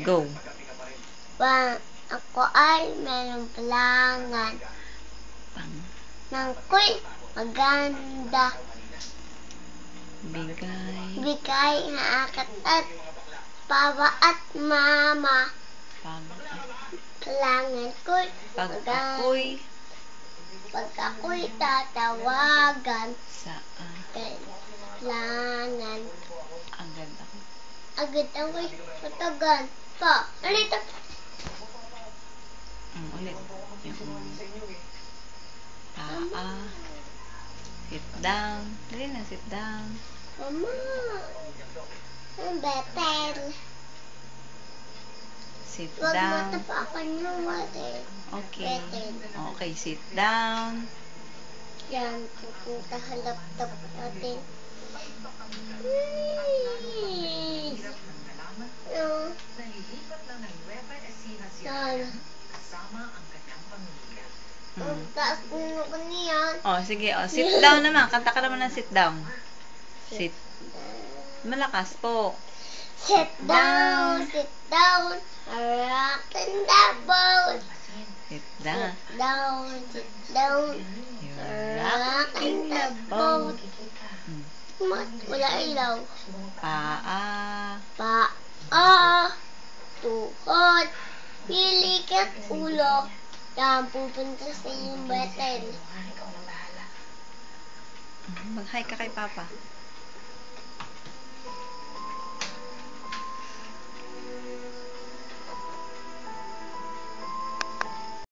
Go. Ako ay mayroong palangan ng ko'y maganda. Bigay na akat at papa at mama. Palangan ko'y maganda. Pag ako'y tatawagan, kailangan agad ako'y matagan. Ulit. Ulit. Sit down. Dali na, sit down. Mama, ang betel. Sit Wag mo down. tapakan yung water. Okay. Betel. Okay, sit down. Yan, pupunta sa laptop natin. Ang taas mo ko niyan. Sige, sit down naman. Kanta ka naman ng sit down. Sit. Malakas po. Sit down, sit down. Rock and the boat. Sit down. Sit down, sit down. Rock and the boat. Wala ilaw. Paa. Tuhod. Pilikit ulo. Yan, pupunta sa yung betel. Mag-hi ka kay Papa.